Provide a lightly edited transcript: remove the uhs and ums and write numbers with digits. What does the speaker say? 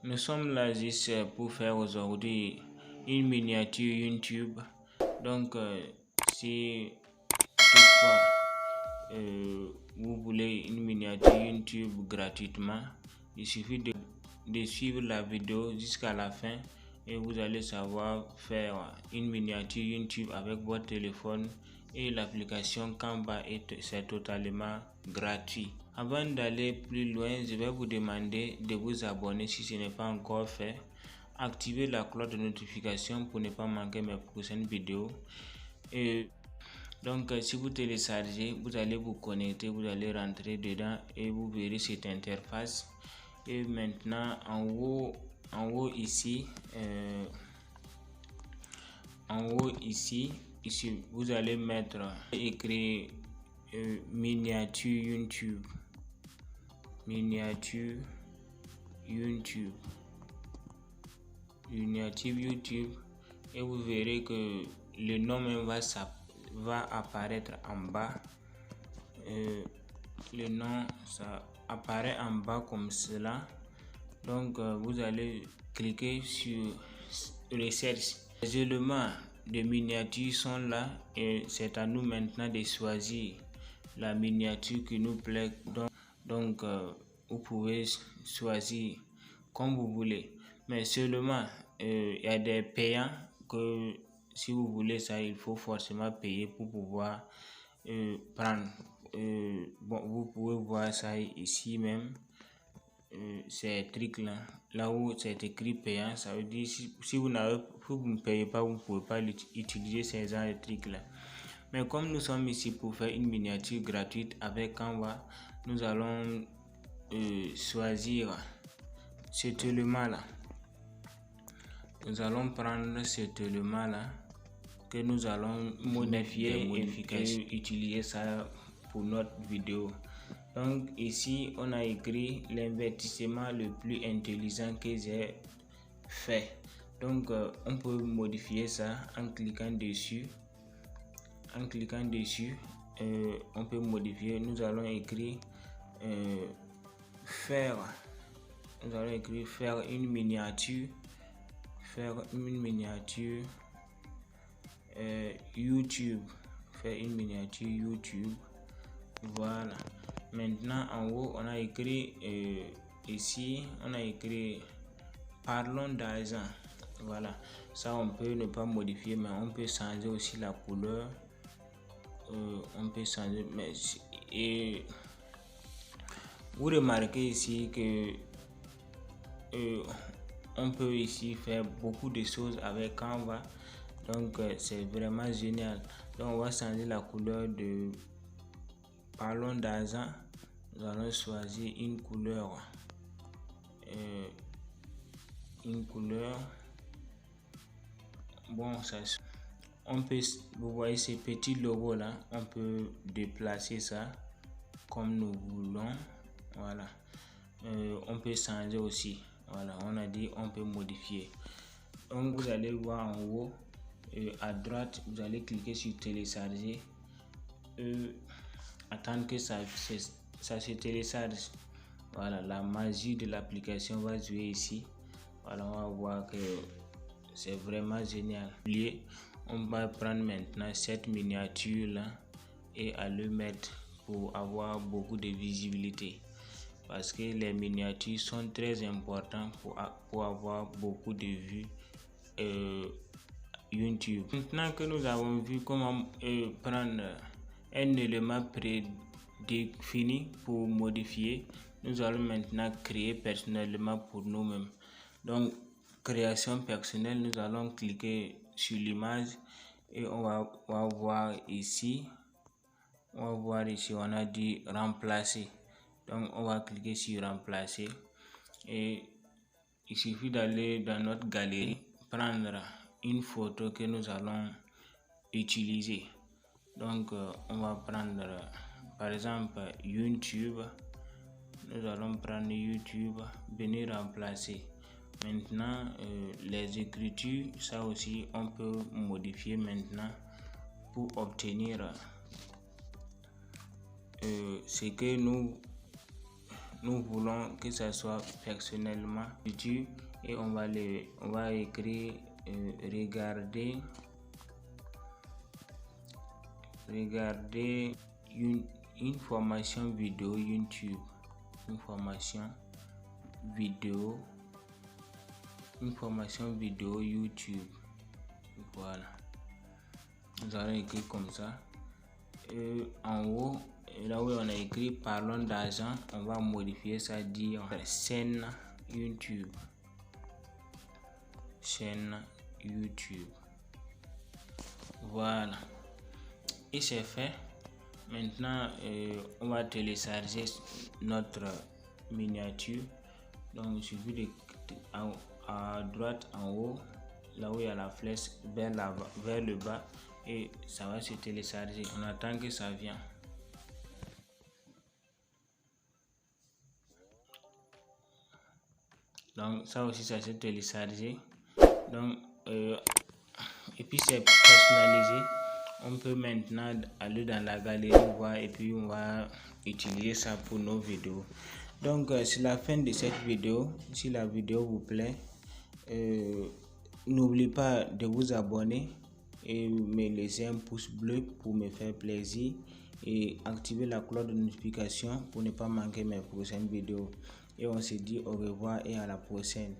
Nous sommes là juste pour faire aujourd'hui une miniature YouTube. Donc, si toutefois vous voulez une miniature YouTube gratuitement, il suffit de suivre la vidéo jusqu'à la fin et vous allez savoir faire une miniature YouTube avec votre téléphone et l'application Canva c'est totalement gratuit. Avant d'aller plus loin, je vais vous demander de vous abonner si ce n'est pas encore fait. Activez la cloche de notification pour ne pas manquer mes prochaines vidéos. Et donc, si vous téléchargez, vous allez vous connecter, vous allez rentrer dedans et vous verrez cette interface. Et maintenant, en haut ici, vous allez mettre écrit miniature YouTube. Miniature YouTube et vous verrez que le nom même va apparaître en bas. Le nom ça apparaît en bas comme cela. Donc vous allez cliquer sur recherche. Les éléments de miniature sont là et c'est à nous maintenant de choisir la miniature qui nous plaît. Donc vous pouvez choisir comme vous voulez, mais seulement il y a des payants que si vous voulez ça, il faut forcément payer pour pouvoir prendre. Bon, vous pouvez voir ça ici même, ces trucs là où c'est écrit payant, ça veut dire si vous ne payez pas, vous ne pouvez pas utiliser ces genre de trucs là. Mais comme nous sommes ici pour faire une miniature gratuite avec Canva, nous allons choisir cet élément là. Nous allons prendre cet élément là que nous allons modifier et utiliser ça pour notre vidéo. Donc ici on a écrit l'investissement le plus intelligent que j'ai fait. Donc on peut modifier ça en cliquant dessus. On peut modifier. Nous allons écrire faire une miniature. YouTube. Faire une miniature YouTube. Voilà. Maintenant en haut on a écrit ici on a écrit parlons d'argent. Voilà, ça on peut ne pas modifier, mais on peut changer aussi la couleur. On peut changer, mais et vous remarquez ici que on peut ici faire beaucoup de choses avec Canva. Donc c'est vraiment génial. Donc on va changer la couleur de parlons d'argent. Nous allons choisir une couleur. Bon, ça on peut, vous voyez ces petits logos là, on peut déplacer ça comme nous voulons. Voilà, on peut changer aussi. Voilà, on a dit on peut modifier. Donc vous allez voir en haut à droite, vous allez cliquer sur télécharger. Attendre que ça se télécharge. Voilà, la magie de l'application va jouer ici. Voilà, on va voir que c'est vraiment génial. On va prendre maintenant cette miniature là et à le mettre pour avoir beaucoup de visibilité, parce que les miniatures sont très importantes pour avoir beaucoup de vues YouTube. Maintenant que nous avons vu comment prendre un élément prédéfini pour modifier, nous allons maintenant créer personnellement pour nous-mêmes. Donc création personnelle, nous allons cliquer sur l'image et on va voir ici. On a dit remplacer. Donc on va cliquer sur remplacer et il suffit d'aller dans notre galerie, prendre une photo que nous allons utiliser. Donc on va prendre par exemple YouTube. Nous allons prendre YouTube, venir remplacer. Maintenant les écritures, ça aussi on peut modifier maintenant pour obtenir ce que nous nous voulons que ça soit personnellement YouTube et on va écrire regarder une formation vidéo YouTube, une formation vidéo YouTube. Voilà, nous allons écrire comme ça. En haut, là où on a écrit parlons d'argent, on va modifier ça, dire chaîne YouTube. Voilà, et c'est fait. Maintenant on va télécharger notre miniature. Donc il suffit de à droite en haut, là où il y a la flèche vers le bas, et ça va se télécharger. On attend que ça vienne. Donc ça aussi, ça s'est téléchargé. Donc et puis c'est personnalisé. On peut maintenant aller dans la galerie voir, et puis on va utiliser ça pour nos vidéos. Donc c'est la fin de cette vidéo. Si la vidéo vous plaît, n'oubliez pas de vous abonner et me laisser un pouce bleu pour me faire plaisir, et activer la cloche de notification pour ne pas manquer mes prochaines vidéos. Et on se dit au revoir et à la prochaine.